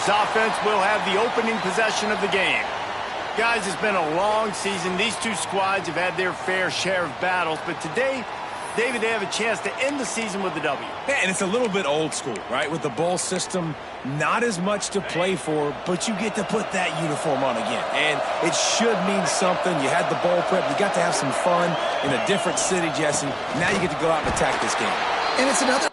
Bears offense will have the opening possession of the game. Guys, it's been a long season. These two squads have had their fair share of battles, but today, David, they have a chance to end the season with a W. Yeah, and it's a little bit old school, right? With the bowl system, not as much to play for, but you get to put that uniform on again. And it should mean something. You had the bowl prep. You got to have some fun in a different city, Jesse. Now you get to go out and attack this game. And it's another...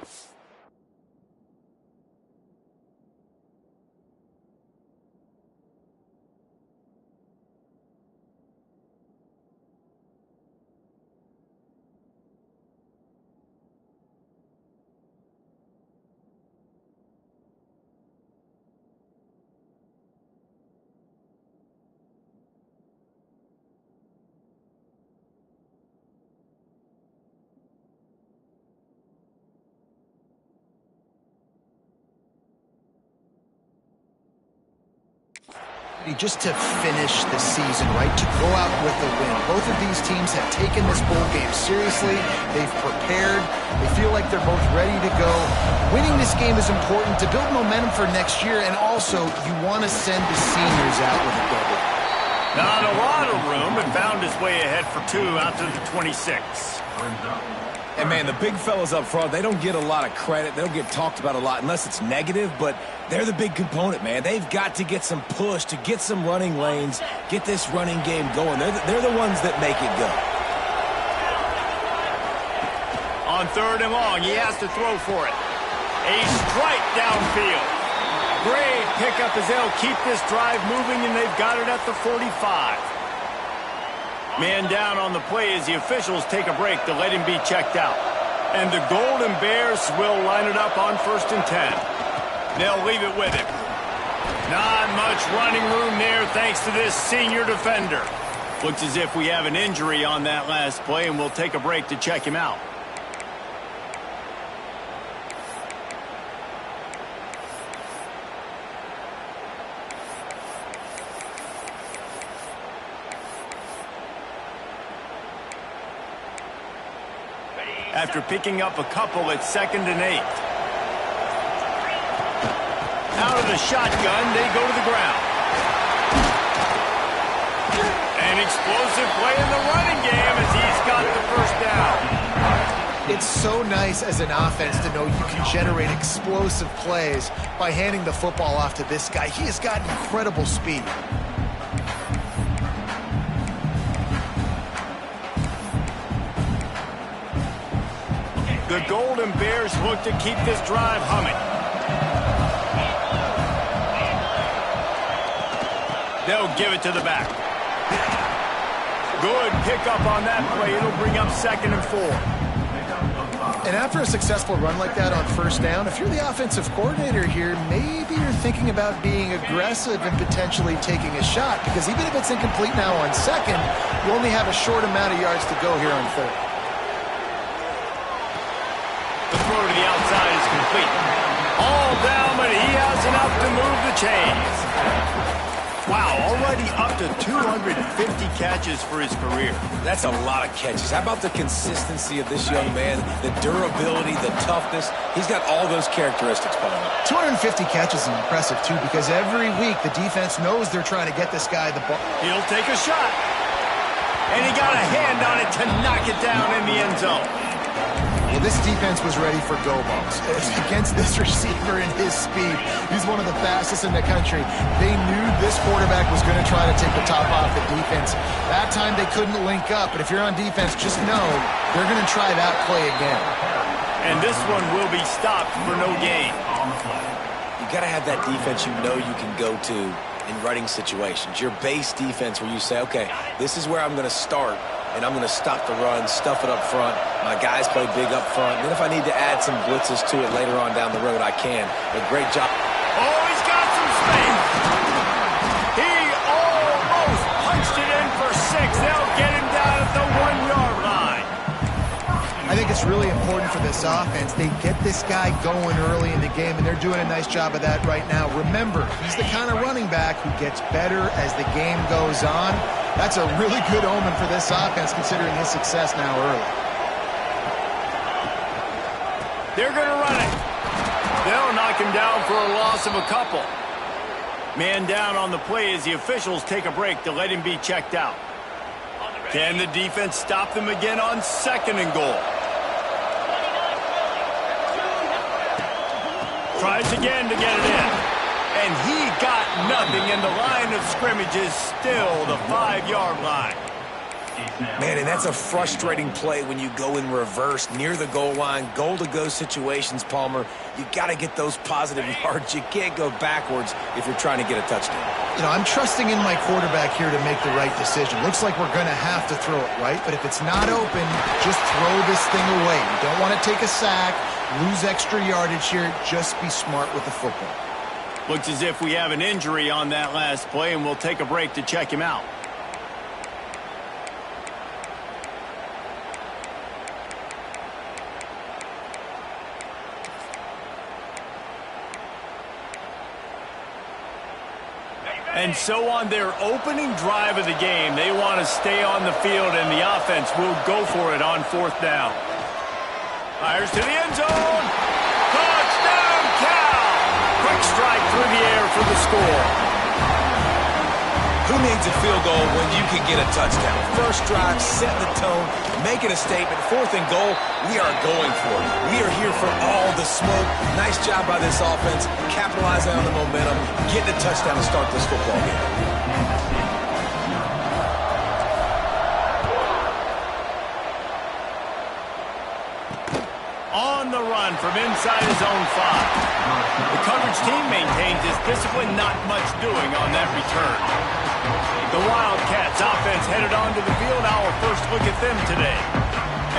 just to finish the season, right? To go out with a win. Both of these teams have taken this bowl game seriously. They've prepared. They feel like they're both ready to go. Winning this game is important to build momentum for next year, and also you want to send the seniors out with a W. Not a lot of room, but found his way ahead for two out to the 26. And, man, the big fellas up front, they don't get a lot of credit. They don't get talked about a lot unless it's negative, but they're the big component, man. They've got to get some push, to get some running lanes, get this running game going. They're the ones that make it go. On 3rd and long, he has to throw for it. A strike downfield. Great pickup as they'll keep this drive moving, and they've got it at the 45. Man down on the play as the officials take a break to let him be checked out. And the Golden Bears will line it up on 1st and 10. They'll leave it with him. Not much running room there thanks to this senior defender. Looks as if we have an injury on that last play, and we'll take a break to check him out. After picking up a couple at 2nd and 8. Out of the shotgun, they go to the ground. An explosive play in the running game as he's got the first down. It's so nice as an offense to know you can generate explosive plays by handing the football off to this guy. He has got incredible speed. The Golden Bears look to keep this drive humming. They'll give it to the back. Good pickup on that play. It'll bring up 2nd and 4. And after a successful run like that on 1st down, if you're the offensive coordinator here, maybe you're thinking about being aggressive and potentially taking a shot, because even if it's incomplete now on 2nd, you only have a short amount of yards to go here on 3rd. The throw to the outside is complete. All down, but he has enough to move the chains. Wow, already up to 250 catches for his career. That's a lot of catches. How about the consistency of this young man, the durability, the toughness? He's got all those characteristics, Paul. 250 catches is impressive, too, because every week the defense knows they're trying to get this guy the ball. He'll take a shot. And he got a hand on it to knock it down in the end zone. Well, this defense was ready for go balls. Against this receiver and his speed, he's one of the fastest in the country. They knew this quarterback was going to try to take the top off the defense. That time they couldn't link up, but if you're on defense, just know they're going to try that play again. And this one will be stopped for no gain. You got to have that defense you know you can go to in running situations. Your base defense where you say, okay, this is where I'm going to start, and I'm going to stop the run, stuff it up front. My guys play big up front. And then if I need to add some blitzes to it later on down the road, I can. But great job. Oh, he's got some space. He almost punched it in for 6. They'll get him down at the 1-yard line. I think it's really important for this offense. They get this guy going early in the game, and they're doing a nice job of that right now. Remember, he's the kind of running back who gets better as the game goes on. That's a really good omen for this offense, considering his success now early. They're going to run it. They'll knock him down for a loss of a couple. Man down on the play as the officials take a break to let him be checked out. Can the defense stop them again on 2nd and goal? Tries again to get it in. And he got nothing, and the line of scrimmage is still the 5-yard line. Man, and that's a frustrating play when you go in reverse near the goal line, goal-to-go situations, Palmer. You got to get those positive yards. You can't go backwards if you're trying to get a touchdown. You know, I'm trusting in my quarterback here to make the right decision. Looks like we're going to have to throw it, right? But if it's not open, just throw this thing away. You don't want to take a sack, lose extra yardage here. Just be smart with the football. Looks as if we have an injury on that last play, and we'll take a break to check him out. And so on their opening drive of the game, they want to stay on the field, and the offense will go for it on 4th down. Fires to the end zone. Touchdown, Cal! Quick strike through the air for the score. Who needs a field goal when you can get a touchdown? First drive, set the tone, making a statement. 4th and goal, we are going for it. We are here for all the smoke. Nice job by this offense, capitalizing on the momentum, getting a touchdown to start this football game. On the run from inside his own 5. The coverage team maintains its discipline, not much doing on that return. The Wildcats offense headed onto the field. Our first look at them today.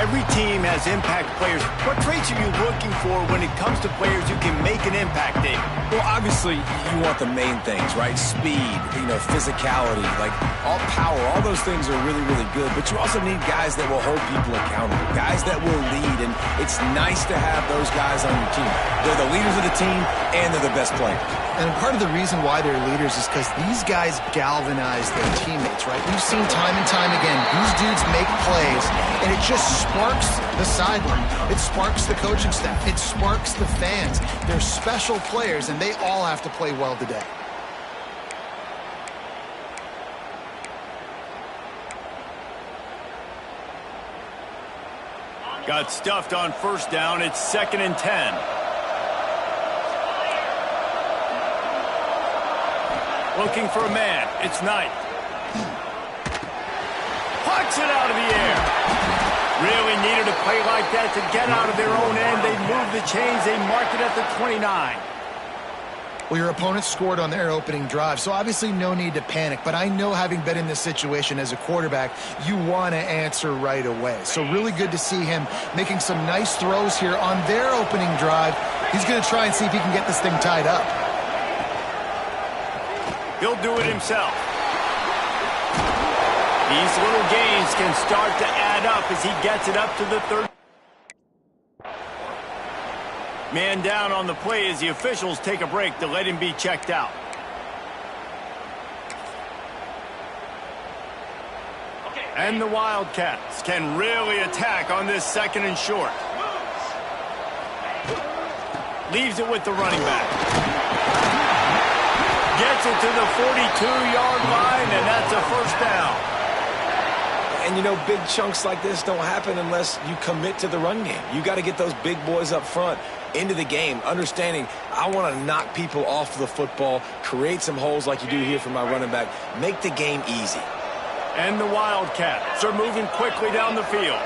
Every team has impact players. What traits are you looking for when it comes to players who can make an impact, David? Well, obviously, you want the main things, right? Speed, physicality, like all power. All those things are really, really good. But you also need guys that will hold people accountable, guys that will lead. And it's nice to have those guys on your team. They're the leaders of the team, and they're the best players. And part of the reason why they're leaders is because these guys galvanize their teammates, right? We've seen time and time again, these dudes make plays, and it just sparks the sideline. It sparks the coaching staff. It sparks the fans. They're special players, and they all have to play well today. Got stuffed on 1st down. It's 2nd and 10. Looking for a man. It's Knight. Pucks it out of the air. Really needed a play like that to get out of their own end. They moved the chains. They marked it at the 29. Well, your opponent scored on their opening drive, so obviously no need to panic. But I know, having been in this situation as a quarterback, you want to answer right away. So really good to see him making some nice throws here on their opening drive. He's going to try and see if he can get this thing tied up. He'll do it himself. These little gains can start to add up as he gets it up to the 30. Man down on the play as the officials take a break to let him be checked out. And the Wildcats can really attack on this 2nd and short. Leaves it with the running back. Gets it to the 42-yard line, and that's a 1st down. And, big chunks like this don't happen unless you commit to the run game. You got to get those big boys up front into the game, understanding I want to knock people off the football, create some holes like you do here for my running back, make the game easy. And the Wildcats are moving quickly down the field.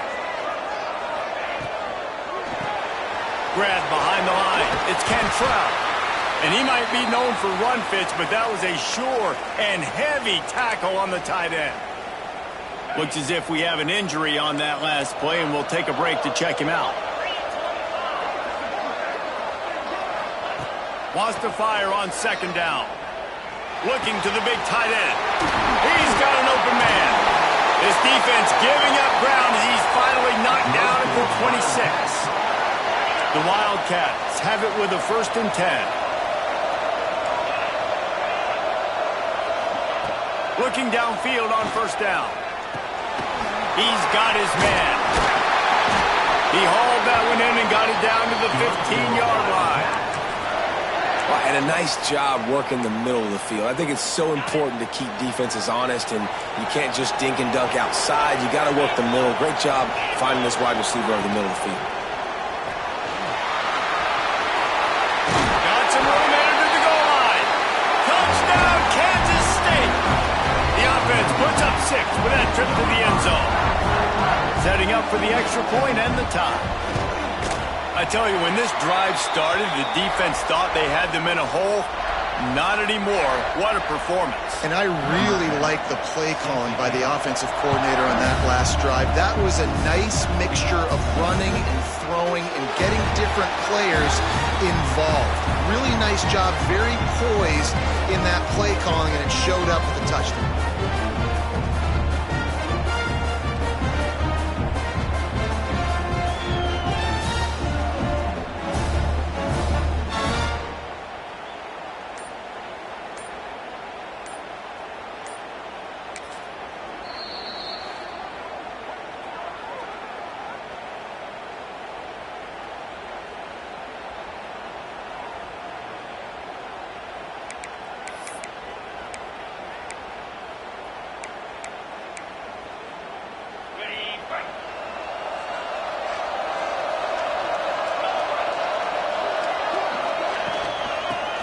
Grab behind the line. It's Cantrell. And he might be known for run fits, but that was a sure and heavy tackle on the tight end. Looks as if we have an injury on that last play, and we'll take a break to check him out. Wants to fire on 2nd down. Looking to the big tight end. He's got an open man. This defense giving up ground as he's finally knocked down at the 26. The Wildcats have it with a 1st and 10. Looking downfield on 1st down. He's got his man. He hauled that one in and got it down to the 15-yard line. Well, And a nice job working the middle of the field. I think it's so important to keep defenses honest, and you can't just dink and dunk outside. You got to work the middle. Great job finding this wide receiver over the middle of the field. Got some room headed to the goal line. Touchdown, Kansas State. The offense puts up 6 with that trip to the end zone. Setting up for the extra point and the tie. I tell you, when this drive started, the defense thought they had them in a hole. Not anymore. What a performance. And I really like the play calling by the offensive coordinator on that last drive. That was a nice mixture of running and throwing and getting different players involved. Really nice job, very poised in that play calling, and it showed up with a touchdown.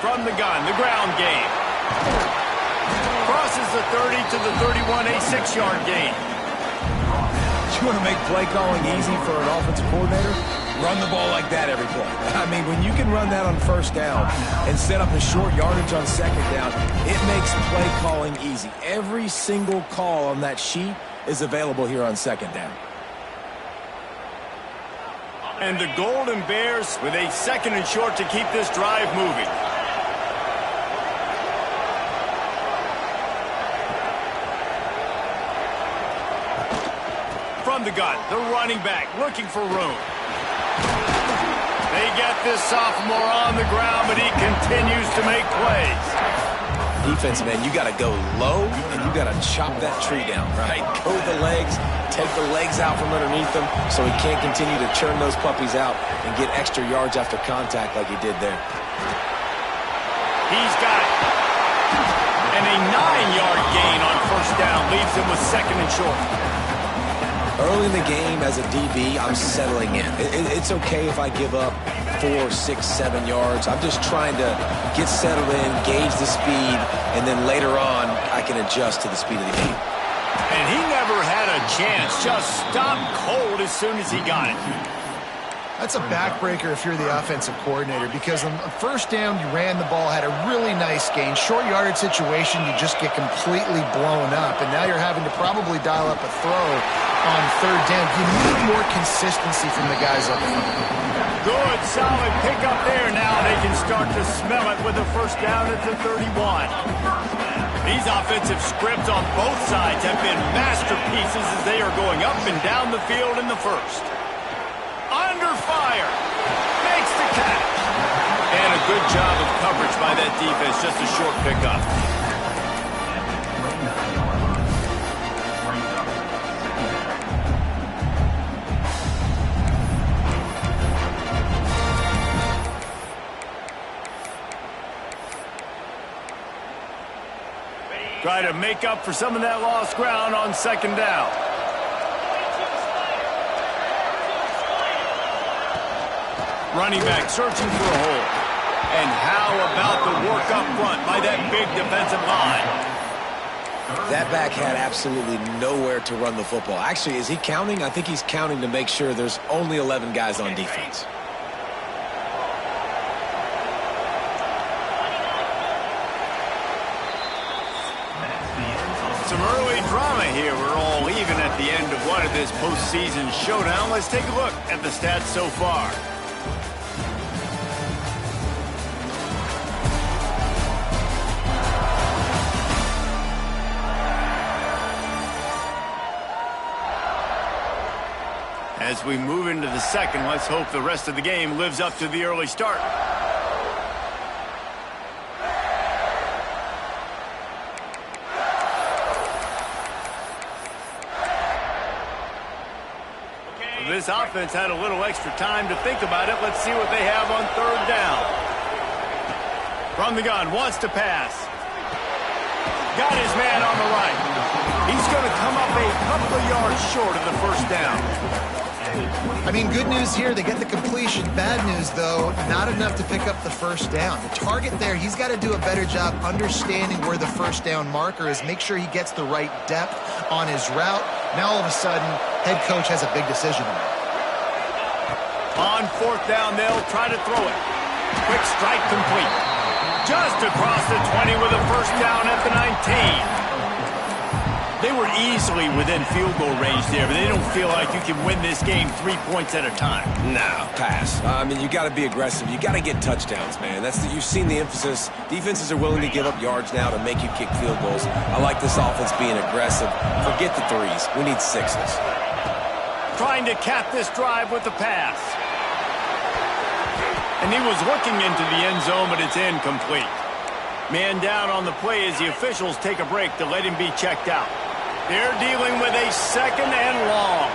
From the gun, the ground game. Crosses the 30 to the 31, a 6-yard gain. You want to make play calling easy for an offensive coordinator? Run the ball like that every play. I mean, when you can run that on first down and set up a short yardage on second down, it makes play calling easy. Every single call on that sheet is available here on second down. And the Golden Bears with a 2nd and short to keep this drive moving. From the gun, the running back looking for room. They get this sophomore on the ground, but he continues to make plays. Defense, man, you got to go low, and you got to chop that tree down, right? Go the legs, take the legs out from underneath him so he can't continue to churn those puppies out and get extra yards after contact like he did there. He's got it. And a 9-yard gain on first down leaves him with 2nd and short. Early in the game, as a DB, I'm settling in. It's okay if I give up 4, 6, 7 yards. I'm just trying to get settled in, gauge the speed, and then later on, I can adjust to the speed of the game. And he never had a chance. Just stopped cold as soon as he got it. That's a backbreaker if you're the offensive coordinator, because on first down, you ran the ball, had a really nice gain. Short yardage situation, you just get completely blown up, and now you're having to probably dial up a throw on third down. You need more consistency from the guys up front. Good, solid pickup there. Now they can start to smell it with a first down at the 31. These offensive scripts on both sides have been masterpieces as they are going up and down the field in the first. Under fire. Makes the catch. And a good job of coverage by that defense. Just a short pickup. Try to make up for some of that lost ground on second down. Running back searching for a hole. And how about the work up front by that big defensive line? That back had absolutely nowhere to run the football. Actually, is he counting? I think he's counting to make sure there's only 11 guys on defense. Some early drama here. We're all even at the end of one of this postseason showdown. Let's take a look at the stats so far. As we move into the second, let's hope the rest of the game lives up to the early start. This offense had a little extra time to think about it. Let's see what they have on third down. From the gun, wants to pass. Got his man on the right. He's going to come up a couple of yards short of the first down. I mean, good news here, they get the completion. Bad news, though, not enough to pick up the first down. The target there, he's got to do a better job understanding where the first down marker is, make sure he gets the right depth on his route. Now, all of a sudden, head coach has a big decision to make. On fourth down, they'll try to throw it. Quick strike complete. Just across the 20 with a first down at the 19. They were easily within field goal range there, but they don't feel like you can win this game 3 points at a time. No, pass. I mean, you got to be aggressive. You got to get touchdowns, man. You've seen the emphasis. Defenses are willing to give up yards now to make you kick field goals. I like this offense being aggressive. Forget the threes. We need sixes. Trying to cap this drive with the pass. And he was looking into the end zone, but it's incomplete. Man down on the play as the officials take a break to let him be checked out. They're dealing with a second and long.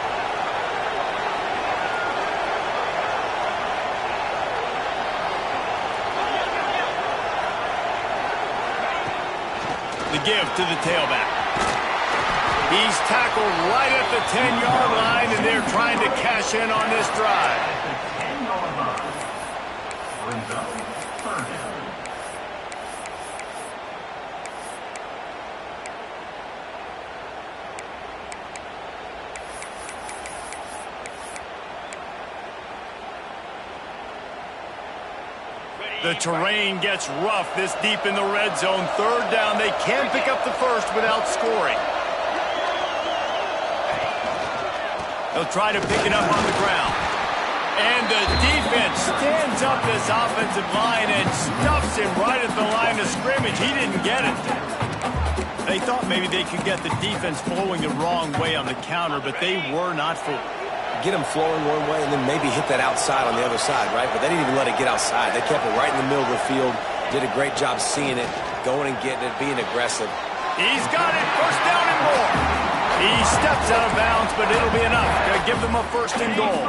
The give to the tailback. He's tackled right at the 10-yard line, and they're trying to cash in on this drive. The terrain gets rough this deep in the red zone. Third down, they can pick up the first without scoring. They'll try to pick it up on the ground. And the defense stands up this offensive line and stuffs him right at the line of scrimmage. He didn't get it. They thought maybe they could get the defense flowing the wrong way on the counter, but they were not fooled. Get them flowing one way and then maybe hit that outside on the other side, right? But they didn't even let it get outside. They kept it right in the middle of the field. Did a great job seeing it, going and getting it, being aggressive. He's got it. First down and more. He steps out of bounds, but it'll be enough to give them a first and goal.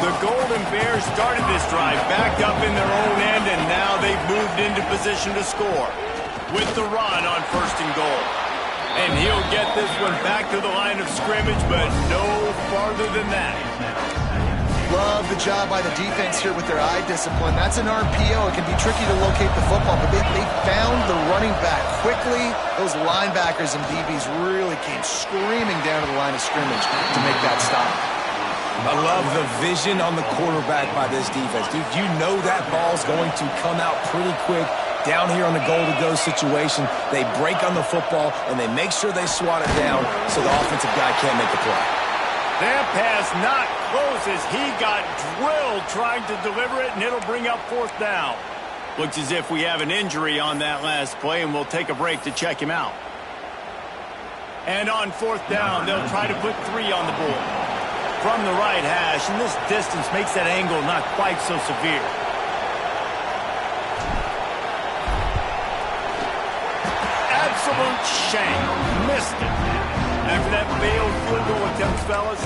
The Golden Bears started this drive backed up in their own end, and now they've moved into position to score with the run on first and goal. And he'll get this one back to the line of scrimmage, but no farther than that. Love the job by the defense here with their eye discipline. That's an RPO. It can be tricky to locate the football, but they found the running back quickly. Those linebackers and DBs really came screaming down to the line of scrimmage to make that stop. I love the vision on the quarterback by this defense. Dude, you know that ball's going to come out pretty quick. Down here on the goal-to-go situation, they break on the football, and they make sure they swat it down so the offensive guy can't make the play. That pass not close as he got drilled trying to deliver it, and it'll bring up fourth down. Looks as if we have an injury on that last play, and we'll take a break to check him out. And on fourth down, they'll try to put 3 on the board. From the right hash, and this distance makes that angle not quite so severe. Absolute shame. Missed it. After that failed field goal attempt, fellas,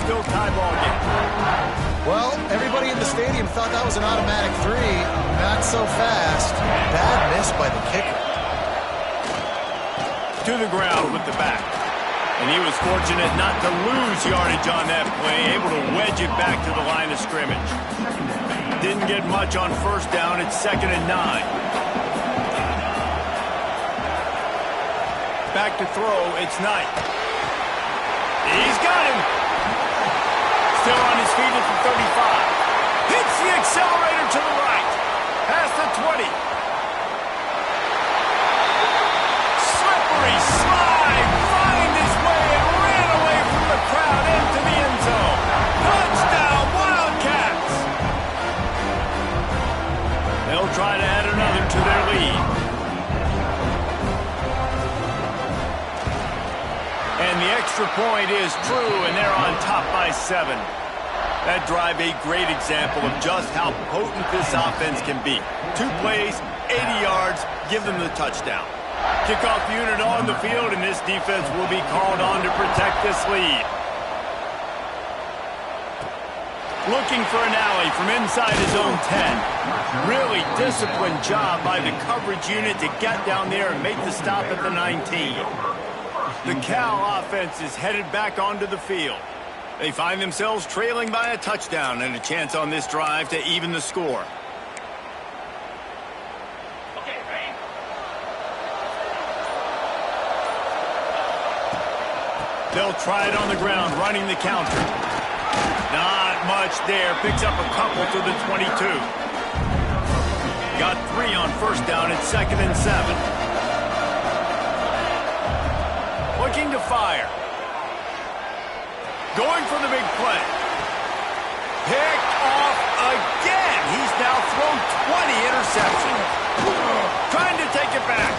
still tie ball game. Well, everybody in the stadium thought that was an automatic 3. Not so fast. Bad miss by the kicker. To the ground with the back. And he was fortunate not to lose yardage on that play, able to wedge it back to the line of scrimmage. Didn't get much on first down. It's 2nd and 9. Back to throw, it's Knight. He's got him. Still on his feet at the 35. Hits the accelerator to the right. Past the 20. Slippery slide. Find his way and ran away from the crowd into the end zone. Touchdown, Wildcats. They'll try to add another to their lead. And the extra point is true, and they're on top by 7. That drive a great example of just how potent this offense can be. 2 plays, 80 yards, give them the touchdown. Kickoff unit on the field, and this defense will be called on to protect this lead. Looking for an alley from inside his own 10. Really disciplined job by the coverage unit to get down there and make the stop at the 19. The Cal offense is headed back onto the field. They find themselves trailing by a touchdown and a chance on this drive to even the score. They'll try it on the ground, running the counter. Not much there. Picks up a couple to the 22. Got 3 on first down at 2nd and 7. Looking to fire. Going for the big play. Picked off again. He's now thrown 20 interceptions. Trying to take it back.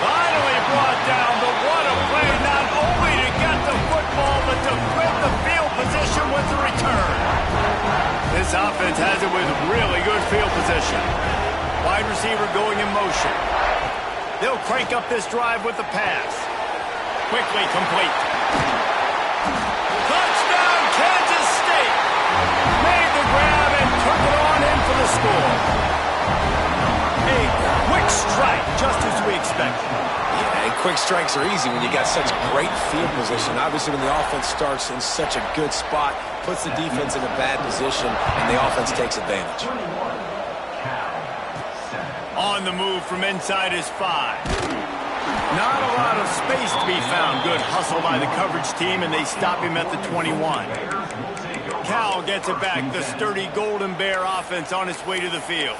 Finally brought down, but what a play. Not only to get the football, but to win the field position with the return. This offense has it with really good field position. Wide receiver going in motion. They'll crank up this drive with the pass. Quickly complete. Touchdown, Kansas State. Made the grab and took it on in for the score. A quick strike, just as we expected. Yeah, and quick strikes are easy when you got such great field position. Obviously, when the offense starts in such a good spot, puts the defense in a bad position, and the offense takes advantage. On the move from inside his 5. Not a lot of space to be found. Good hustle by the coverage team, and they stop him at the 21. Cal gets it back. The sturdy Golden Bear offense on its way to the field.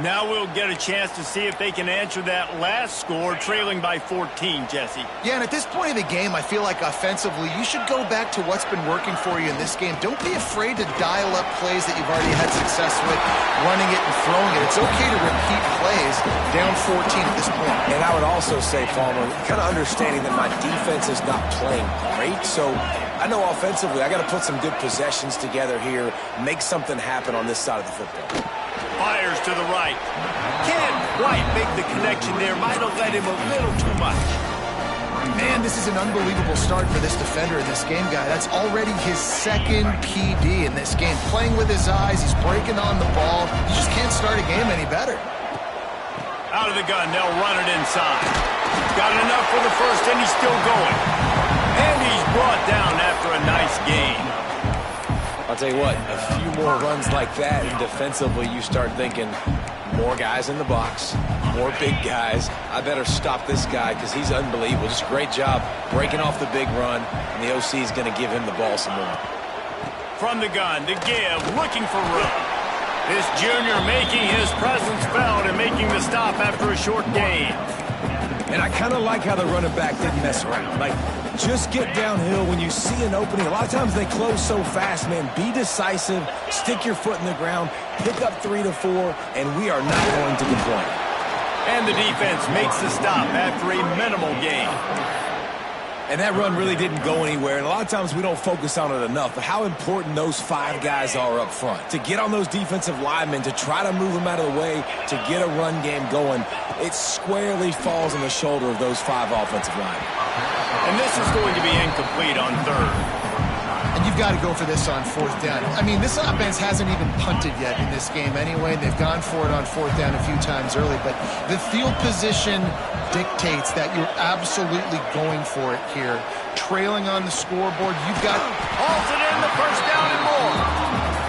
Now we'll get a chance to see if they can answer that last score, trailing by 14, Jesse. Yeah, and at this point of the game, I feel like offensively, you should go back to what's been working for you in this game. Don't be afraid to dial up plays that you've already had success with, running it and throwing it. It's okay to repeat plays down 14 at this point. And I would also say, Palmer, kind of understanding that my defense is not playing great, so I know offensively I got to put some good possessions together here, make something happen on this side of the football. Fires to the right. Can't quite make the connection there. Might have led him a little too much. Man, this is an unbelievable start for this defender in this game, guy. That's already his 2nd PD in this game. Playing with his eyes, he's breaking on the ball. You just can't start a game any better. Out of the gun, they'll run it inside. Got enough for the first, and he's still going. And he's brought down after a nice gain. I'll tell you what, a few more runs like that, and defensively you start thinking, more guys in the box, more big guys. I better stop this guy because he's unbelievable. Just a great job breaking off the big run, and the OC is going to give him the ball some more. From the gun, the give, looking for room. This junior making his presence felt and making the stop after a short gain. And I kind of like how the running back didn't mess around. Like, just get downhill when you see an opening. A lot of times they close so fast, man. Be decisive, stick your foot in the ground, pick up 3 to 4, and we are not going to complain. And the defense makes the stop after a minimal gain. And that run really didn't go anywhere, and a lot of times we don't focus on it enough, but how important those 5 guys are up front. To get on those defensive linemen, to try to move them out of the way, to get a run game going, it squarely falls on the shoulder of those 5 offensive linemen. And this is going to be incomplete on 3rd. And you've got to go for this on 4th down. I mean, this offense hasn't even punted yet in this game anyway. They've gone for it on 4th down a few times early, but the field position dictates that you're absolutely going for it here. Trailing on the scoreboard, you've got... Hauls it in, the first down and more.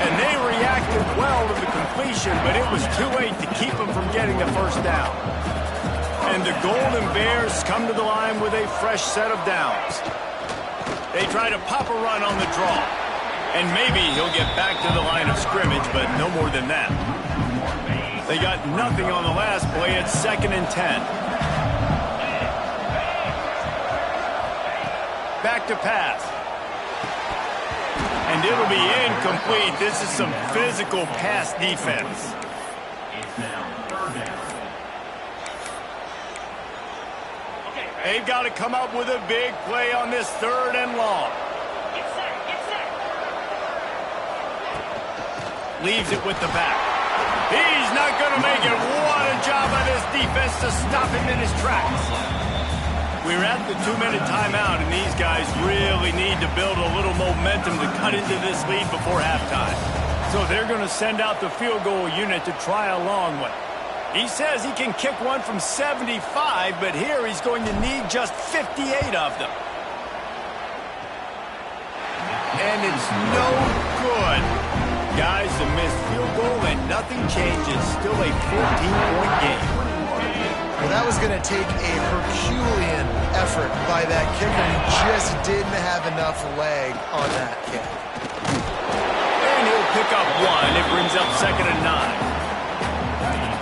And they reacted well to the completion, but it was too late to keep them from getting the first down. And the Golden Bears come to the line with a fresh set of downs. They try to pop a run on the draw. And maybe he'll get back to the line of scrimmage, but no more than that. They got nothing on the last play. It's 2nd and 10. Back to pass. And it'll be incomplete. This is some physical pass defense. They've got to come up with a big play on this 3rd and long. Leaves it with the back. He's not going to make it. What a job by this defense to stop him in his tracks. We're at the 2-minute timeout, and these guys really need to build a little momentum to cut into this lead before halftime. So they're going to send out the field goal unit to try a long one. He says he can kick one from 75, but here he's going to need just 58 of them. And it's no good. Guys, a missed field goal and nothing changes. Still a 14-point game. Well, that was going to take a Herculean effort by that kicker. He just didn't have enough leg on that kick. And he'll pick up one. It brings up 2nd and 9.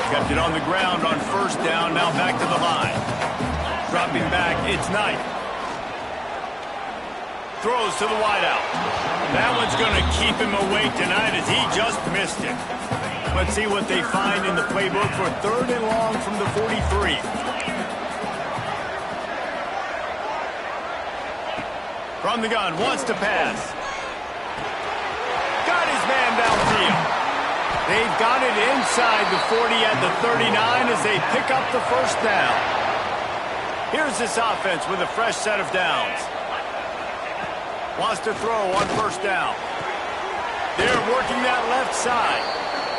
Kept it on the ground on 1st down. Now back to the line. Dropping back, it's Knight. Throws to the wideout. That one's going to keep him awake tonight as he just missed it. Let's see what they find in the playbook for 3rd and long from the 43. From the gun, wants to pass. Got his man downfield. They've got it inside the 40 at the 39 as they pick up the 1st down. Here's this offense with a fresh set of downs. Wants to throw on 1st down. They're working that left side.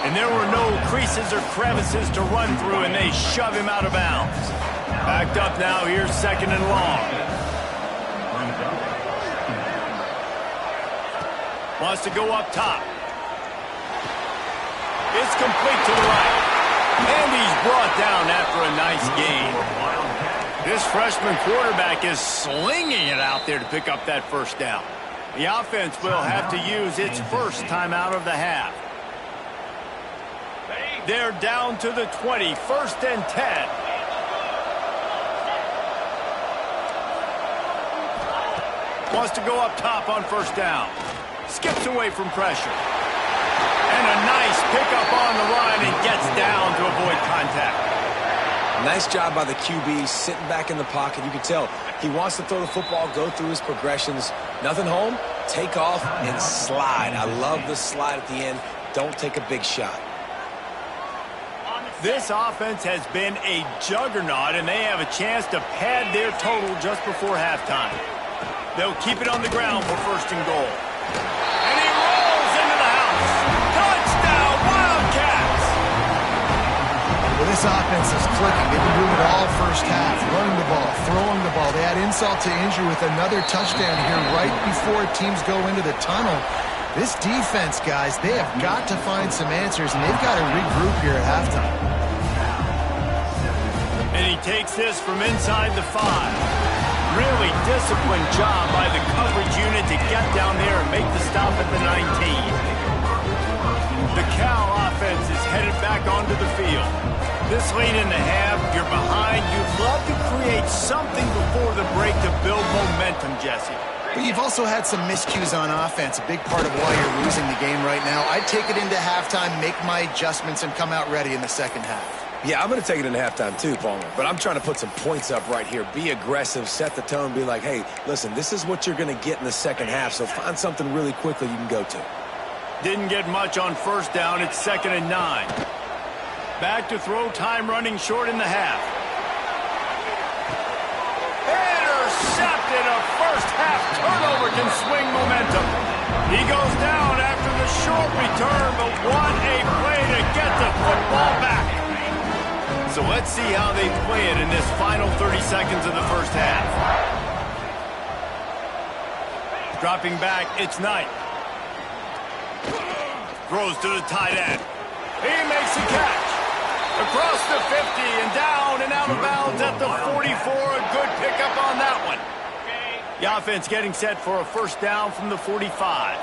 And there were no creases or crevices to run through, and they shove him out of bounds. Backed up now, here's 2nd and long. Wants to go up top. It's complete to the right. And he's brought down after a nice gain. This freshman quarterback is slinging it out there to pick up that 1st down. The offense will have to use its 1st timeout of the half. They're down to the 20, 1st and 10. Wants to go up top on 1st down. Skips away from pressure. And a nice pickup on the run and gets down to avoid contact. Nice job by the QB, sitting back in the pocket. You can tell he wants to throw the football, go through his progressions. Nothing home, take off, and slide. I love the slide at the end. Don't take a big shot. This offense has been a juggernaut, and they have a chance to pad their total just before halftime. They'll keep it on the ground for 1st and goal. And he rolls into the house. Touchdown, Wildcats! Well, this offense is clicking. They've been doing it all 1st half, running the ball, throwing the ball. They add insult to injury with another touchdown here right before teams go into the tunnel. This defense, guys, they have got to find some answers, and they've got to regroup here at halftime. And he takes this from inside the 5. Really disciplined job by the coverage unit to get down there and make the stop at the 19. The Cal offense is headed back onto the field. This late in the half, you're behind. You'd love to create something before the break to build momentum, Jesse. But you've also had some miscues on offense, a big part of why you're losing the game right now. I'd take it into halftime, make my adjustments, and come out ready in the 2nd half. Yeah, I'm going to take it into halftime too, Palmer. But I'm trying to put some points up right here. Be aggressive, set the tone, be like, hey, listen, this is what you're going to get in the 2nd half, so find something really quickly you can go to. Didn't get much on 1st down. It's 2nd and 9. Back to throw, time running short in the half. Intercepted. A 1st half turnover can swing momentum. He goes down after the short return, but what a play to get the football back. So let's see how they play it in this final 30 seconds of the 1st half. Dropping back, it's Knight. Throws to the tight end. He makes a catch. Across the 50 and down and out of bounds at the 44. A good pickup on that one. The offense getting set for a 1st down from the 45.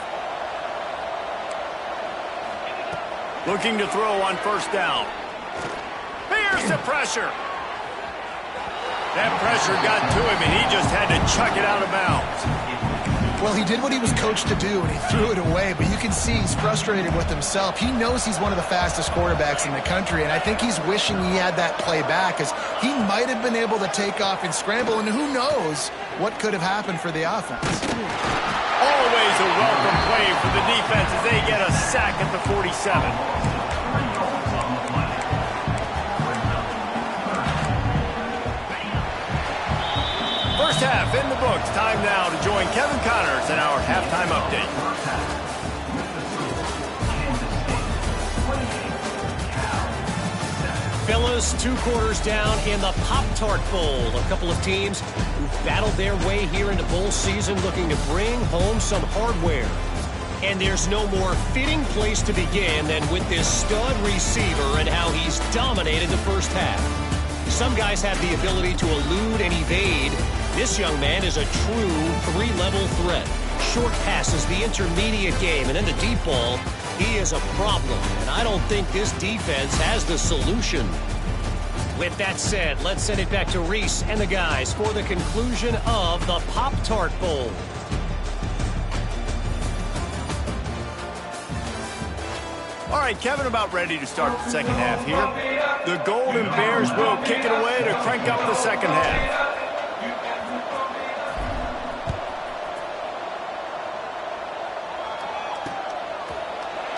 Looking to throw on 1st down. Here's the pressure. That pressure got to him, and he just had to chuck it out of bounds. Well, he did what he was coached to do, and he threw it away, but you can see he's frustrated with himself. He knows he's one of the fastest quarterbacks in the country, and I think he's wishing he had that play back, as he might have been able to take off and scramble, and who knows what could have happened for the offense. Always a welcome play for the defense as they get a sack at the 47. First half in the books. Time now to join Kevin Connors in our halftime update. fellas. 2 quarters down in the Pop-Tart Bowl. A couple of teams who've battled their way here into bowl season looking to bring home some hardware. And there's no more fitting place to begin than with this stud receiver and how he's dominated the first half. Some guys have the ability to elude and evade. This young man is a true 3-level threat. Short passes, the intermediate game, and then the deep ball. He is a problem, and I don't think this defense has the solution. With that said, let's send it back to Reese and the guys for the conclusion of the Pop-Tart Bowl. All right, Kevin, about ready to start the second half here. The Golden Bears will kick it away to crank up the second half.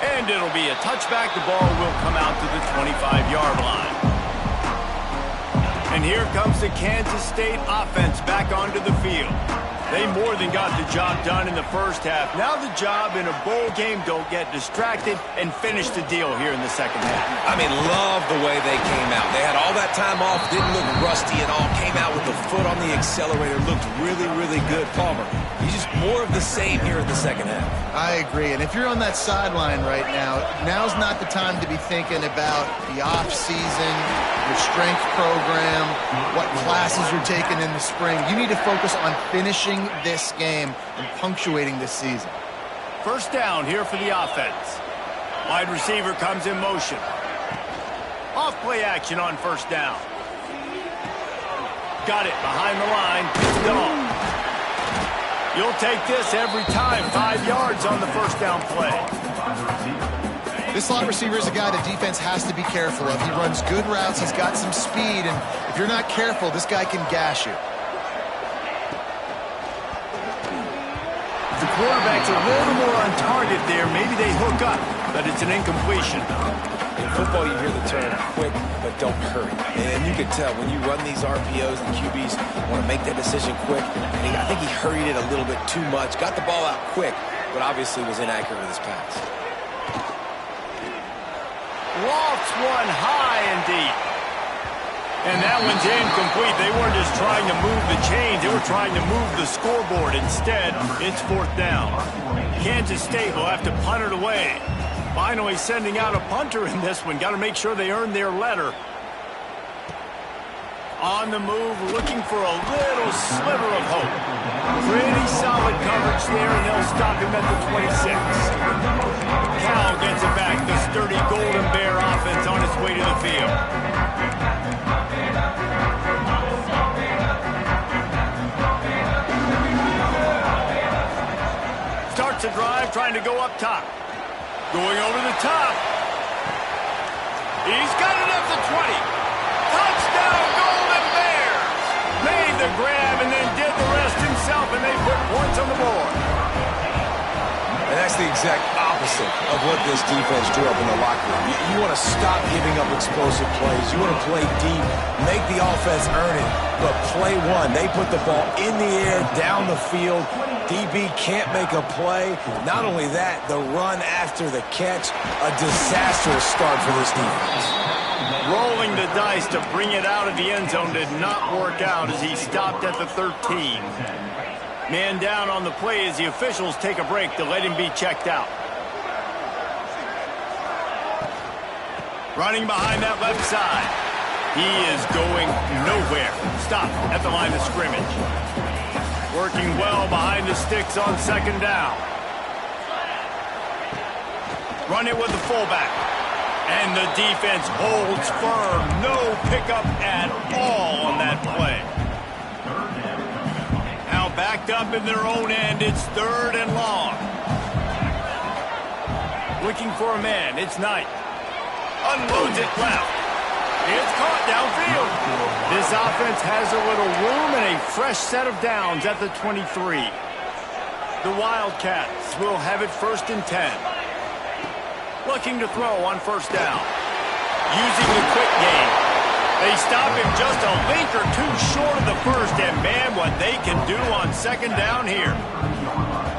And it'll be a touchback. The ball will come out to the 25-yard line. And here comes the Kansas State offense back onto the field. They more than got the job done in the first half. Now the job in a bowl game, don't get distracted and finish the deal here in the second half. I mean, love the way they came out. They had all that time off, didn't look rusty at all, came out with the foot on the accelerator, looked really, really good. Palmer, he's just more of the same here in the second half. I agree, and if you're on that sideline right now, now's not the time to be thinking about the off-season, your strength program, what classes you're taking in the spring. You need to focus on finishing this game and punctuating this season. First down here for the offense. Wide receiver comes in motion. Off play action on first down. Got it behind the line. It's gone. You'll take this every time. 5 yards on the first down play. This slot receiver is a guy the defense has to be careful of. He runs good routes. He's got some speed, and if you're not careful, this guy can gash you. The quarterback's a little more on target there. Maybe they hook up, but it's an incompletion. In football, you hear the term quick, but don't hurry. And you can tell when you run these RPOs, the QBs want to make that decision quick. And I think he hurried it a little bit too much. Got the ball out quick, but obviously was inaccurate with his pass. Lofts one high and deep. And that one's incomplete. They weren't just trying to move the chains. They were trying to move the scoreboard. Instead, it's fourth down. Kansas State will have to punt it away. Finally sending out a punter in this one. Got to make sure they earn their letter. On the move, looking for a little sliver of hope. Pretty solid coverage there, and they'll stop him at the 26. Cal gets it back. The sturdy Golden Bear offense on its way to the field. Starts a drive, trying to go up top. Going over the top. He's got it at the 20. Touchdown, Golden Bears! Made the grab and then did the rest himself, and they put points on the board. And that's the exact opposite of what this defense drew up in the locker room. You want to stop giving up explosive plays. You want to play deep, make the offense earn it, but play one. They put the ball in the air, down the field. DB can't make a play. Not only that, the run after the catch, a disastrous start for this defense. Rolling the dice to bring it out of the end zone did not work out as he stopped at the 13. Man down on the play as the officials take a break to let him be checked out. Running behind that left side. He is going nowhere. Stop at the line of scrimmage. Working well behind the sticks on second down. Run it with the fullback. And the defense holds firm. No pickup at all on that play. Now backed up in their own end. It's third and long. Looking for a man. It's Knight. Unloads it left. It's caught downfield. This offense has a little room and a fresh set of downs at the 23. The Wildcats will have it first and 10. Looking to throw on first down. Using the quick game. They stop him just a link or two short of the first, and man, what they can do on second down here.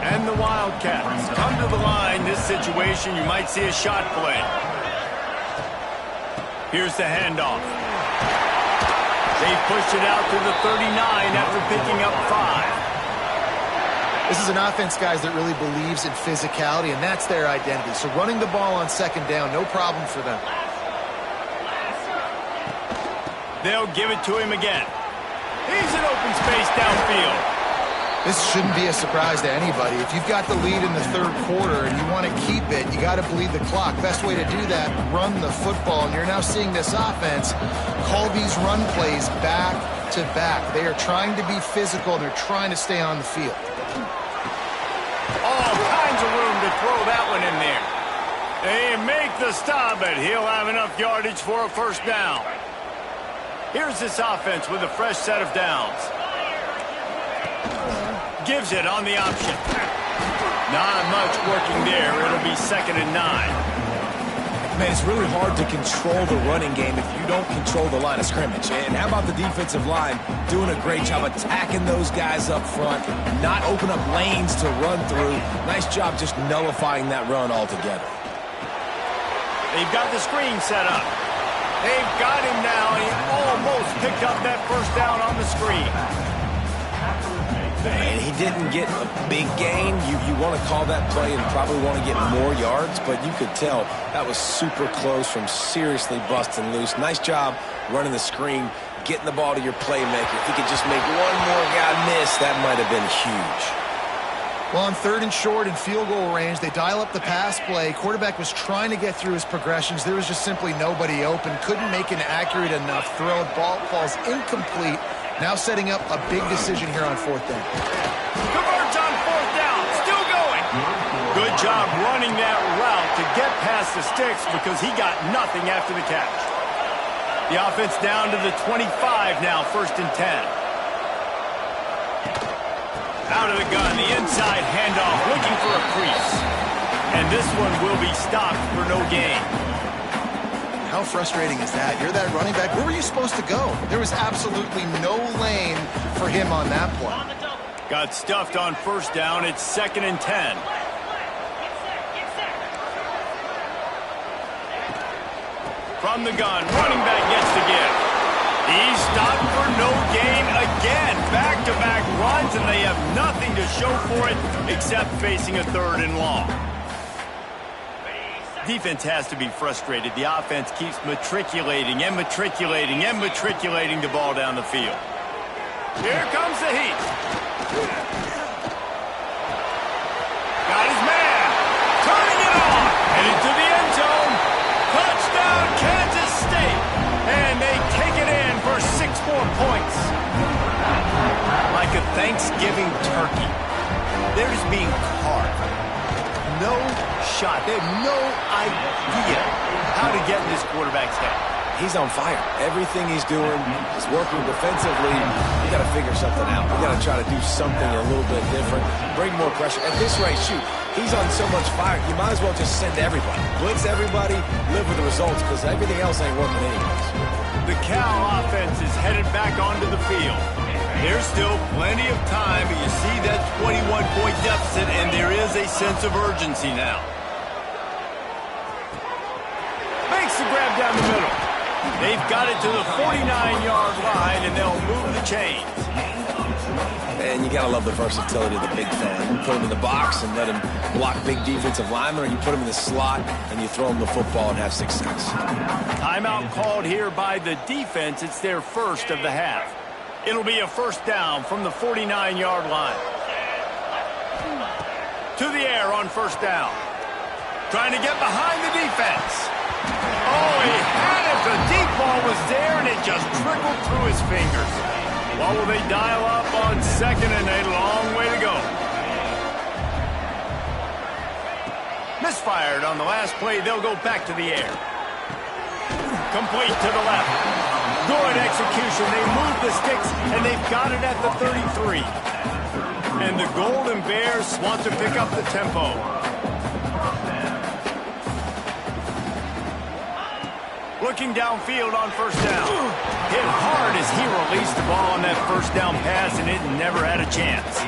And the Wildcats come to the line. This situation, you might see a shot play. Here's the handoff. They pushed it out to the 39 after picking up 5. This is an offense, guys, that really believes in physicality, and that's their identity. So running the ball on second down, no problem for them. They'll give it to him again. He's in open space downfield. This shouldn't be a surprise to anybody. If you've got the lead in the third quarter and you want to keep it, you got to bleed the clock. Best way to do that, run the football. And you're now seeing this offense call these run plays back to back. They are trying to be physical, and they're trying to stay on the field. All kinds of room to throw that one in there. They make the stop, but he'll have enough yardage for a first down. Here's this offense with a fresh set of downs. Gives it on the option. Not much working there. It'll be 2nd and 9. Man, it's really hard to control the running game if you don't control the line of scrimmage. And how about the defensive line doing a great job attacking those guys up front, not open up lanes to run through. Nice job just nullifying that run altogether. They've got the screen set up. They've got him now, and he almost picked up that first down on the screen. And he didn't get a big gain. You want to call that play and probably want to get more yards, but you could tell that was super close from seriously busting loose. Nice job running the screen, getting the ball to your playmaker. If he could just make one more guy miss, that might have been huge. Well, on 3rd and short and field goal range, they dial up the pass play. Quarterback was trying to get through his progressions. There was just simply nobody open. Couldn't make an accurate enough throw. Ball falls incomplete. Now setting up a big decision here on 4th down. Converts on 4th down. Still going. Good job running that route to get past the sticks because he got nothing after the catch. The offense down to the 25 now, 1st and 10. Out of the gun, the inside handoff, looking for a crease. And this one will be stopped for no gain. How frustrating is that? You're that running back. Where were you supposed to go? There was absolutely no lane for him on that play. Got stuffed on 1st down. It's 2nd and 10. From the gun, running back gets the give. He's stopped for no gain again. Back-to-back runs, and they have nothing to show for it except facing a 3rd and long. Defense has to be frustrated. The offense keeps matriculating and matriculating and matriculating the ball down the field. Here comes the heat. Got his man. Turning it on. Headed to the end zone. Touchdown, Kansas State. And they take it in for 6 more points. Like a Thanksgiving turkey. They're just being carved. No shot. They have no idea how to get in this quarterback's head. He's on fire. Everything he's doing is working defensively. You got to figure something out. You got to try to do something a little bit different. Bring more pressure. At this rate, shoot, he's on so much fire, you might as well just send everybody. Blitz everybody, live with the results, because everything else ain't working anyways. The Cal offense is headed back onto the field. There's still plenty of time, but you see that 21-point deficit, and there is a sense of urgency now. Makes the grab down the middle. They've got it to the 49-yard line, and they'll move the chains. And you got to love the versatility of the big fella. You put him in the box and let him block big defensive linemen, or you put him in the slot and you throw him the football and have success. Timeout called here by the defense. It's their first of the half. It'll be a first down from the 49-yard line. To the air on 1st down. Trying to get behind the defense. Oh, he had it. The deep ball was there, and it just trickled through his fingers. What will they dial up on 2nd and a long way to go? Misfired on the last play. They'll go back to the air. Complete to the left. Good execution. They move the sticks, and they've got it at the 33. And the Golden Bears want to pick up the tempo. Looking downfield on 1st down. Hit hard as he released the ball on that 1st down pass, and it never had a chance.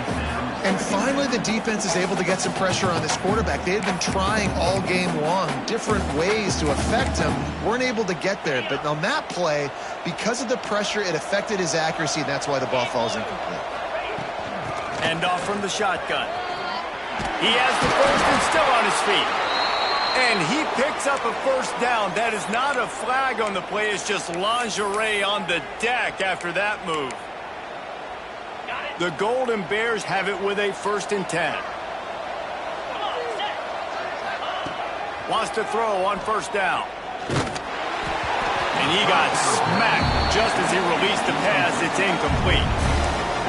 And finally, the defense is able to get some pressure on this quarterback. They had been trying all game long different ways to affect him, weren't able to get there. But on that play, because of the pressure, it affected his accuracy, and that's why the ball falls incomplete. Hand off from the shotgun. He has the first and still on his feet. And he picks up a first down. That is not a flag on the play. It's just lingerie on the deck after that move. The Golden Bears have it with a 1st and 10. Wants to throw on 1st down. And he got smacked just as he released the pass. It's incomplete.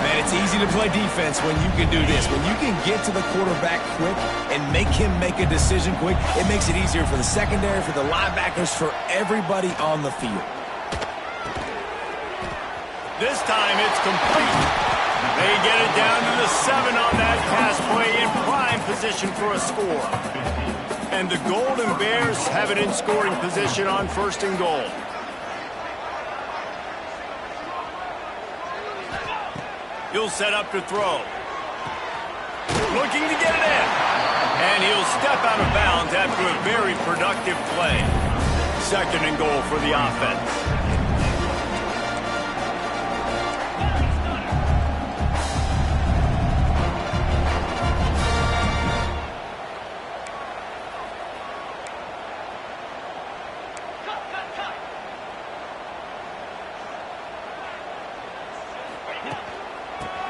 Man, it's easy to play defense when you can do this. When you can get to the quarterback quick and make him make a decision quick, it makes it easier for the secondary, for the linebackers, for everybody on the field. This time it's complete. They get it down to the 7 on that pass play in prime position for a score. And the Golden Bears have it in scoring position on 1st and goal. He'll set up to throw. Looking to get it in. And he'll step out of bounds after a very productive play. 2nd and goal for the offense.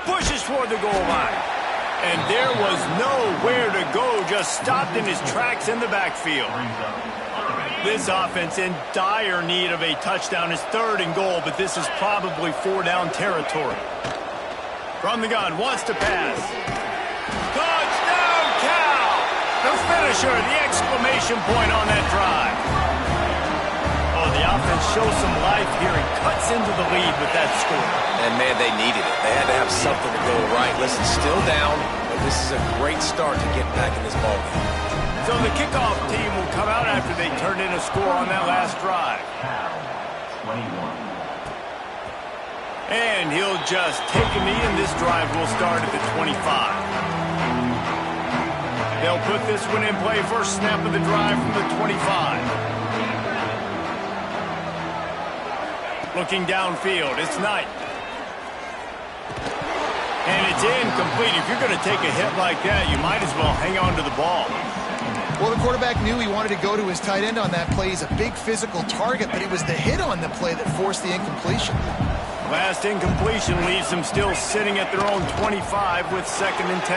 Pushes toward the goal line. And there was nowhere to go, just stopped in his tracks in the backfield. This offense in dire need of a touchdown is 3rd and goal, but this is probably 4-down territory. From the gun, wants to pass. Touchdown, Cal! The finisher, the exclamation point on that drive. The offense shows some life here and cuts into the lead with that score. And, man, they needed it. They had to have something to go right. Listen, still down, but this is a great start to get back in this ballgame. So the kickoff team will come out after they turned in a score on that last drive. 21. And he'll just take a knee, and this drive will start at the 25. They'll put this one in play. First snap of the drive from the 25. Looking downfield, it's Knight. And it's incomplete. If you're going to take a hit like that, you might as well hang on to the ball. Well, the quarterback knew he wanted to go to his tight end on that play. He's a big physical target, but it was the hit on the play that forced the incompletion. Last incompletion leaves them still sitting at their own 25 with 2nd and 10.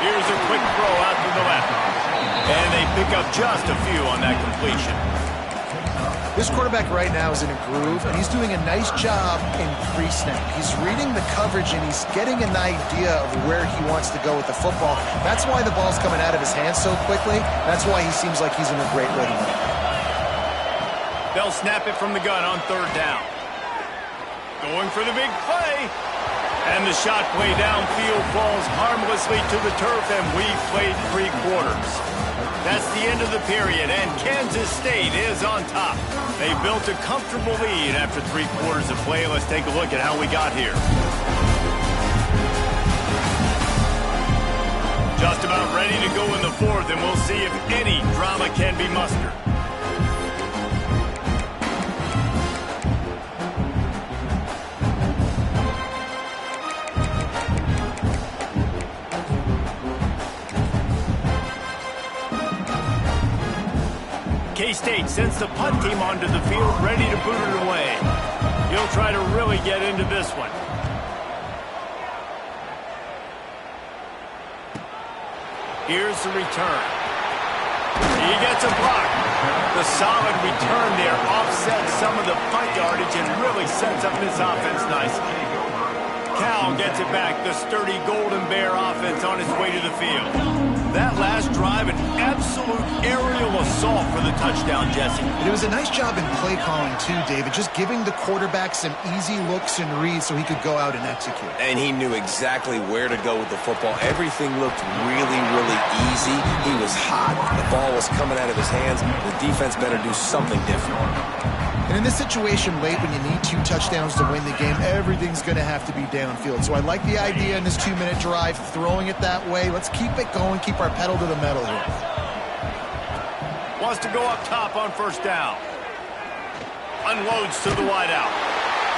Here's a quick throw out to the left. And they pick up just a few on that completion. This quarterback right now is in a groove, and he's doing a nice job in pre-snap. He's reading the coverage, and he's getting an idea of where he wants to go with the football. That's why the ball's coming out of his hands so quickly. That's why he seems like he's in a great rhythm. They'll snap it from the gun on 3rd down. Going for the big play. And the shot play downfield falls harmlessly to the turf, and we've played 3 quarters. That's the end of the period, and Kansas State is on top. They built a comfortable lead after 3 quarters of play. Let's take a look at how we got here. Just about ready to go in the 4th, and we'll see if any drama can be mustered. K-State sends the punt team onto the field, ready to boot it away. He'll try to really get into this one. Here's the return. He gets a block. The solid return there offsets some of the punt yardage and really sets up this offense nicely. Cal gets it back. The sturdy Golden Bear offense on its way to the field. That last drive, an absolute aerial assault for the touchdown, Jesse. And it was a nice job in play calling, too, David, just giving the quarterback some easy looks and reads so he could go out and execute. And he knew exactly where to go with the football. Everything looked really, really easy. He was hot. The ball was coming out of his hands. The defense better do something different. And in this situation late when you need 2 touchdowns to win the game, everything's going to have to be downfield. So I like the idea in this 2-minute drive, throwing it that way. Let's keep it going, keep our pedal to the metal here. Wants to go up top on first down. Unloads to the wideout.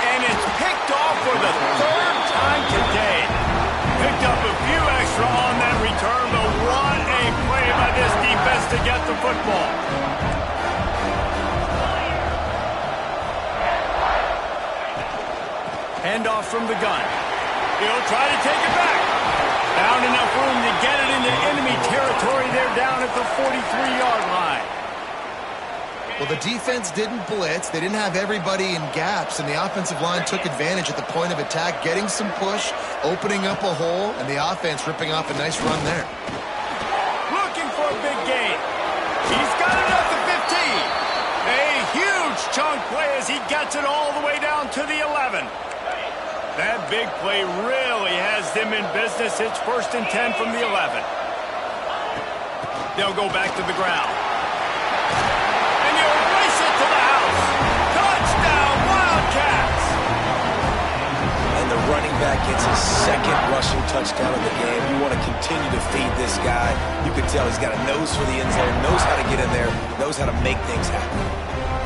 And it's picked off for the 3rd time today. Picked up a few extra on that return, but what a play by this defense to get the football. Handoff from the gun. He'll try to take it back. Found enough room to get it into enemy territory. They're down at the 43-yard line. Well, the defense didn't blitz. They didn't have everybody in gaps, and the offensive line took advantage at the point of attack, getting some push, opening up a hole, and the offense ripping off a nice run there. Looking for a big gain. He's got it at the 15. A huge chunk play as he gets it all the way down to the 11. That big play really has them in business. It's 1st and 10 from the 11. They'll go back to the ground. And they'll race it to the house. Touchdown, Wildcats! And the running back gets his 2nd rushing touchdown of the game. You want to continue to feed this guy. You can tell he's got a nose for the end zone, knows how to get in there, knows how to make things happen.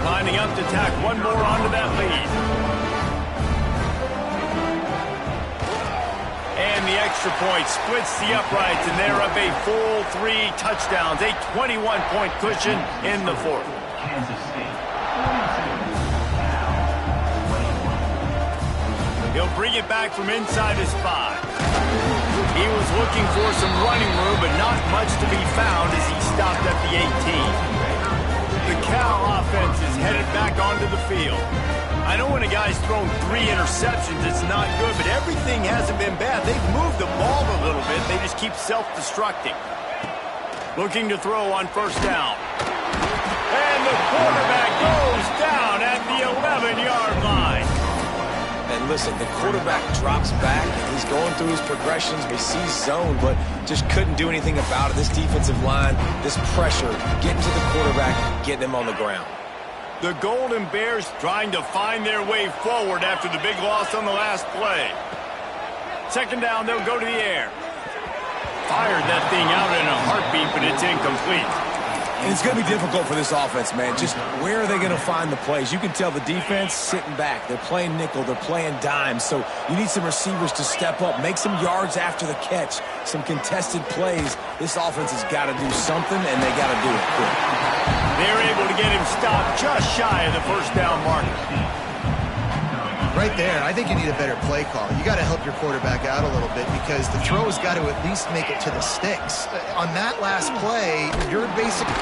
Lining up to tack one more onto that lead. And the extra point splits the uprights, and they're up a full 3 touchdowns, a 21-point cushion in the 4th. Kansas State. He'll bring it back from inside his 5. He was looking for some running room, but not much to be found as he stopped at the 18. The Cal offense is headed back onto the field. I know when a guy's thrown 3 interceptions, it's not good, but everything hasn't been bad. They've moved the ball a little bit. They just keep self-destructing. Looking to throw on first down. And the quarterback goes down at the 11-yard line. And listen, the quarterback drops back, and he's going through his progressions. He sees zone, but just couldn't do anything about it. This defensive line, this pressure, getting to the quarterback, getting him on the ground. The Golden Bears trying to find their way forward after the big loss on the last play. 2nd down, they'll go to the air. Fired that thing out in a heartbeat, but it's incomplete. And it's going to be difficult for this offense, man. Just where are they going to find the plays? You can tell the defense sitting back. They're playing nickel. They're playing dime. So you need some receivers to step up, make some yards after the catch, some contested plays. This offense has got to do something, and they got to do it quick. They're able to get him stopped just shy of the first down marker. Right there, I think you need a better play call. You got to help your quarterback out a little bit because the throw has got to at least make it to the sticks. On that last play, you're basically...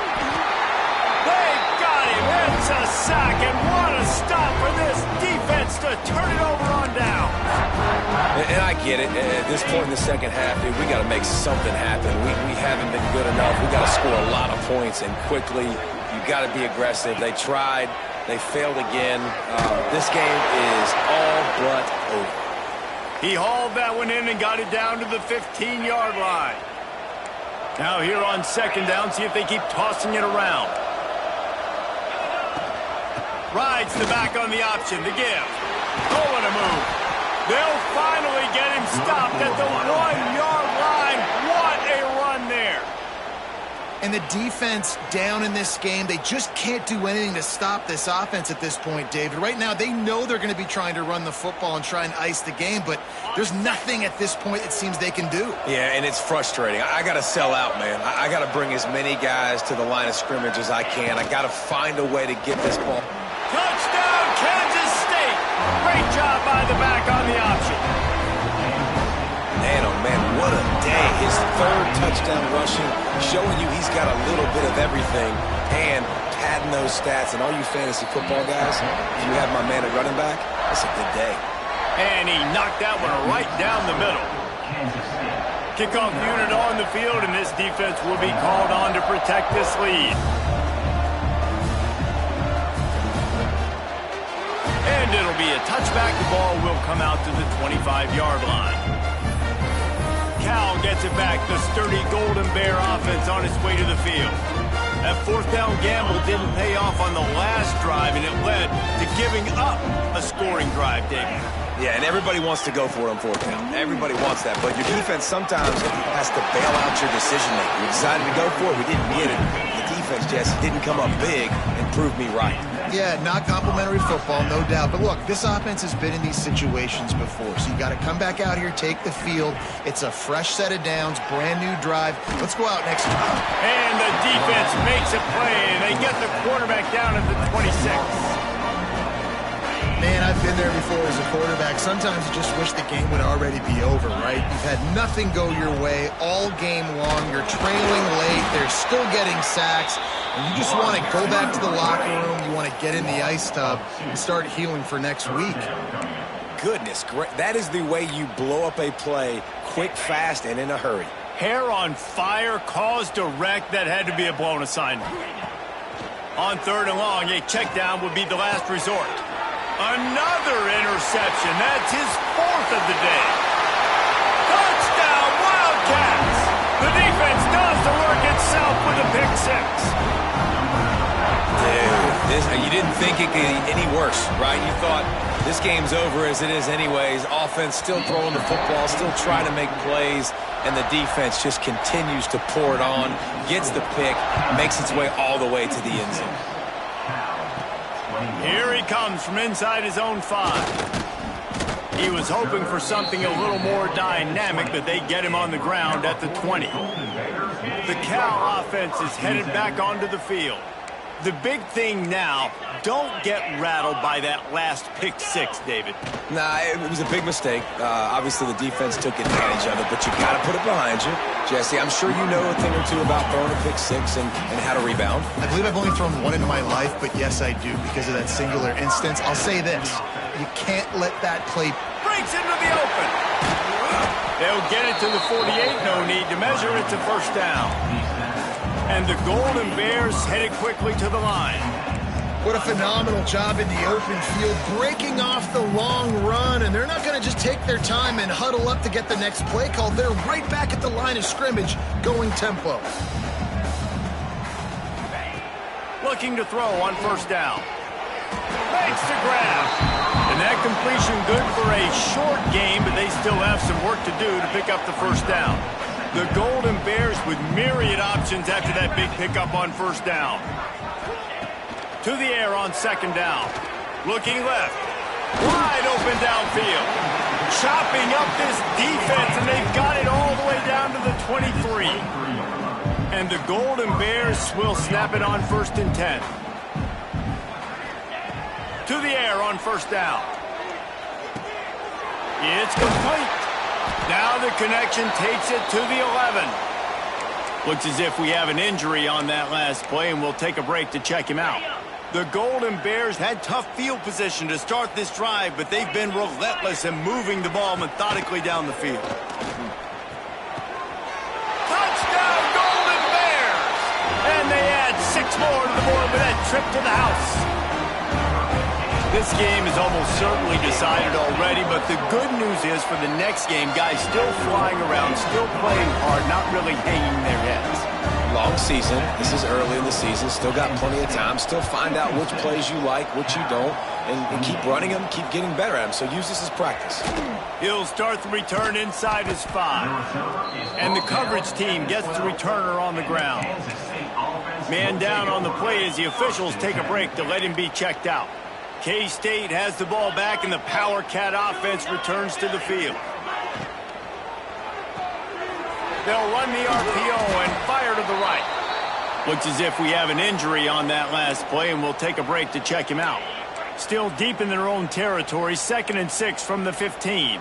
They got him. It's a sack, and what a stop for this defense to turn it over on down. And I get it. At this point in the second half, dude, we got to make something happen. We haven't been good enough. We got to score a lot of points, and quickly. You got to be aggressive. They tried. They failed again. This game is all but over. He hauled that one in and got it down to the 15-yard line. Now here on 2nd down, see if they keep tossing it around. Rides the back on the option, the give. Oh, and a move. They'll finally get him stopped at the 1-yard line. What a run there. And the defense down in this game, they just can't do anything to stop this offense at this point, David. Right now, they know they're going to be trying to run the football and try and ice the game, but there's nothing at this point it seems they can do. Yeah, and it's frustrating. I got to sell out, man. I got to bring as many guys to the line of scrimmage as I can. I got to find a way to get this ball. Touchdown, Kansas State. Great job by the back on the option. Man, oh man, what a day. His 3rd touchdown rushing, showing you he's got a little bit of everything and padding those stats. And all you fantasy football guys, if you have my man at running back, that's a good day. And he knocked that one right down the middle. Kickoff unit on the field, and this defense will be called on to protect this lead. And it'll be a touchback. The ball will come out to the 25-yard line. Cal gets it back. The sturdy Golden Bear offense on its way to the field. That fourth down gamble didn't pay off on the last drive, and it led to giving up a scoring drive, David. Yeah, and everybody wants to go for it on fourth down. Everybody wants that, but your defense sometimes has to bail out your decision-making. We decided to go for it. We didn't get it. The defense, Jesse, didn't come up big and prove me right. Yeah, not complimentary football, no doubt. But look, this offense has been in these situations before, so you got to come back out here, take the field. It's a fresh set of downs, brand new drive. Let's go out next week. And the defense makes a play, and they get the quarterback down at the 26. Man, I've been there before as a quarterback. Sometimes you just wish the game would already be over, right? You've had nothing go your way all game long. You're trailing late. They're still getting sacks. And you just want to go back to the locker room. You want to get in the ice tub and start healing for next week. Goodness, great. That is the way you blow up a play quick, fast, and in a hurry. Hair on fire, cause direct. That had to be a blown assignment. On third and long, a check down would be the last resort. Another interception. That's his fourth of the day. Touchdown, Wildcats! The defense does the work itself with a pick six. Dude, you didn't think it could get any worse, right? You thought this game's over as it is anyways. Offense still throwing the football, still trying to make plays, and the defense just continues to pour it on, gets the pick, makes its way all the way to the end zone. Here he comes from inside his own 5. He was hoping for something a little more dynamic, but they get him on the ground at the 20. The Cal offense is headed back onto the field. The big thing now, don't get rattled by that last pick six, David. Nah, it was a big mistake. Obviously, the defense took advantage of it, but you got to put it behind you. Jesse, I'm sure you know a thing or two about throwing a pick six and how to rebound. I believe I've only thrown one in my life, but yes, I do, because of that singular instance. I'll say this. You can't let that play breaks into the open. They'll get it to the 48. No need to measure. It's a first down. And the Golden Bears headed quickly to the line. What a phenomenal job in the open field, breaking off the long run, and they're not going to just take their time and huddle up to get the next play call. They're right back at the line of scrimmage, going tempo. Looking to throw on first down. Makes the grab. And that completion good for a short game, but they still have some work to do to pick up the first down. The Golden Bears with myriad options after that big pickup on first down. To the air on second down. Looking left. Wide open downfield. Chopping up this defense, and they've got it all the way down to the 23. And the Golden Bears will snap it on first and 10. To the air on first down. It's complete. Now the connection takes it to the 11. Looks as if we have an injury on that last play, and we'll take a break to check him out. The Golden Bears had tough field position to start this drive, but they've been relentless in moving the ball methodically down the field. Touchdown, Golden Bears! And they add 6 more to the board with that trip to the house. This game is almost certainly decided already, but the good news is for the next game, guys still flying around, still playing hard, not really hanging their heads. Long season. This is early in the season. Still got plenty of time. Still find out which plays you like, which you don't, and keep running them, keep getting better at them. So use this as practice. He'll start the return inside his 5. And the coverage team gets the returner on the ground. Man down on the play as the officials take a break to let him be checked out. K-State has the ball back, and the Power Cat offense returns to the field. They'll run the RPO and fire to the right. Looks as if we have an injury on that last play, and we'll take a break to check him out. Still deep in their own territory, 2nd and 6 from the 15.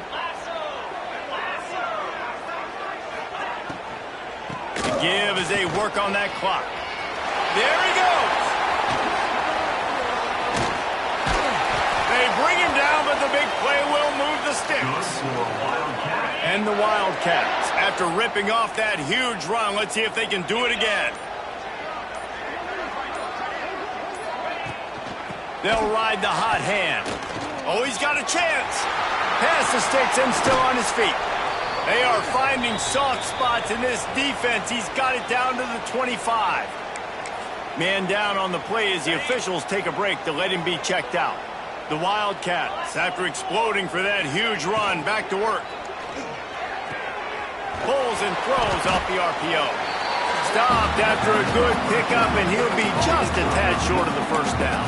To give as they work on that clock. There he goes. They bring him down, but the big play will move the sticks. And the Wildcats, after ripping off that huge run, let's see if they can do it again. They'll ride the hot hand. Oh, he's got a chance. Past the sticks and still on his feet. They are finding soft spots in this defense. He's got it down to the 25. Man down on the play as the officials take a break to let him be checked out. The Wildcats, after exploding for that huge run, back to work. Pulls and throws off the RPO. Stopped after a good pickup, and he'll be just a tad short of the first down.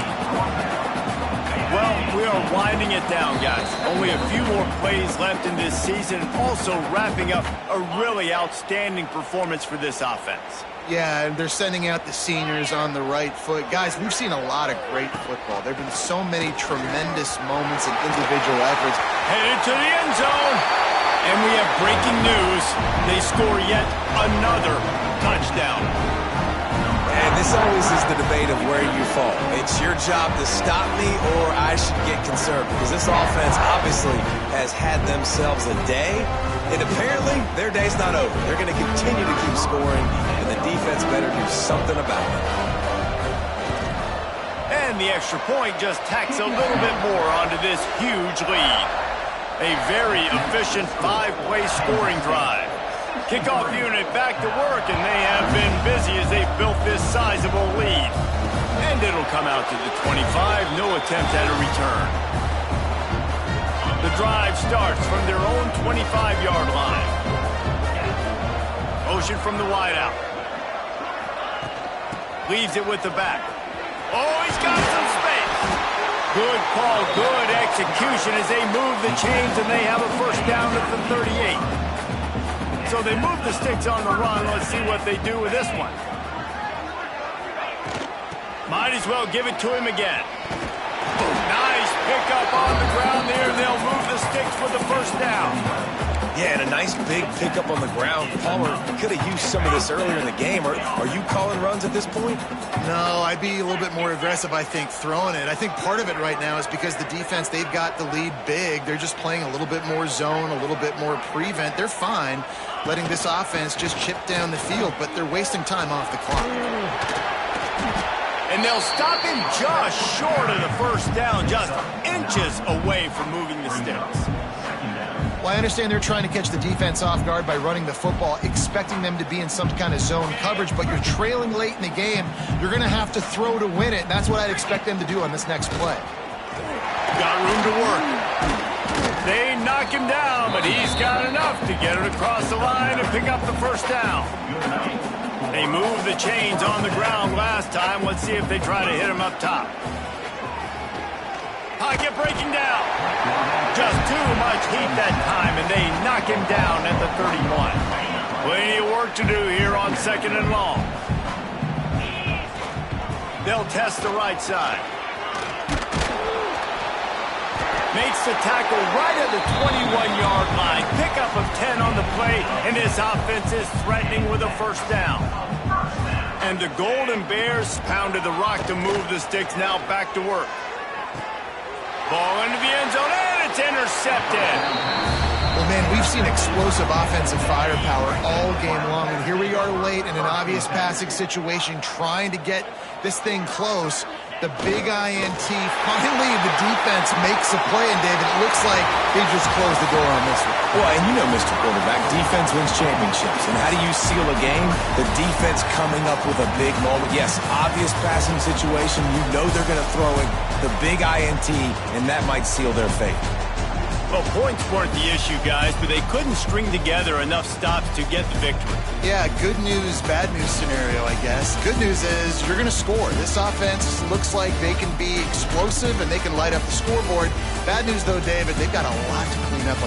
Well, we are winding it down, guys. Only a few more plays left in this season, also wrapping up a really outstanding performance for this offense. Yeah, and they're sending out the seniors on the right foot. Guys, we've seen a lot of great football. There have been so many tremendous moments and individual efforts. Headed to the end zone. And we have breaking news. They score yet another touchdown. And this always is the debate of where you fall. It's your job to stop me or I should get concerned, because this offense obviously has had themselves a day, and apparently their day's not over. They're going to continue to keep scoring, and the defense better do something about it. And the extra point just tacks a little bit more onto this huge lead. A very efficient 5-play scoring drive. Kickoff unit back to work, and they have been busy as they've built this sizable lead. And it'll come out to the 25, no attempt at a return. The drive starts from their own 25-yard line. Motion from the wideout. Leaves it with the back. Oh, he's got some space. Good call, good execution as they move the chains, and they have a first down at the 38. So they move the sticks on the run. Let's see what they do with this one. Might as well give it to him again. Nice pickup on the ground there. They'll move the sticks for the first down. Yeah, and a nice big pickup on the ground. Palmer could have used some of this earlier in the game. Are you calling runs at this point? No, I'd be a little bit more aggressive, I think, throwing it. I think part of it right now is because the defense, they've got the lead big. They're just playing a little bit more zone, a little bit more prevent. They're fine letting this offense just chip down the field, but they're wasting time off the clock. And they'll stop him just short of the first down, just inches away from moving the sticks. Well, I understand they're trying to catch the defense off guard by running the football, expecting them to be in some kind of zone coverage, but you're trailing late in the game. You're going to have to throw to win it, and that's what I'd expect them to do on this next play. Got room to work. They knock him down, but he's got enough to get it across the line and pick up the first down. They moved the chains on the ground last time. Let's see if they try to hit him up top. Pocket breaking down. Just too much heat that time, and they knock him down at the 31. Plenty of work to do here on 2nd and long. They'll test the right side. Makes the tackle right at the 21-yard line. Pickup of 10 on the play, and this offense is threatening with a first down. And the Golden Bears pounded the rock to move the sticks, now back to work. Ball into the end zone, and it's intercepted. Well, man, we've seen explosive offensive firepower all game long, and here we are late in an obvious passing situation trying to get this thing close. The big INT, finally the defense makes a play, and David, it looks like they just closed the door on this one. Well, and you know, Mr. Quarterback, defense wins championships. And how do you seal a game? The defense coming up with a big moment. Yes, obvious passing situation. You know they're going to throw it. The big INT, and that might seal their fate. Well, points weren't the issue, guys, but they couldn't string together enough stops to get the victory. Yeah, good news, bad news scenario, I guess. Good news is you're going to score. This offense looks like they can be explosive and they can light up the scoreboard. Bad news, though, David, they've got a lot to clean up on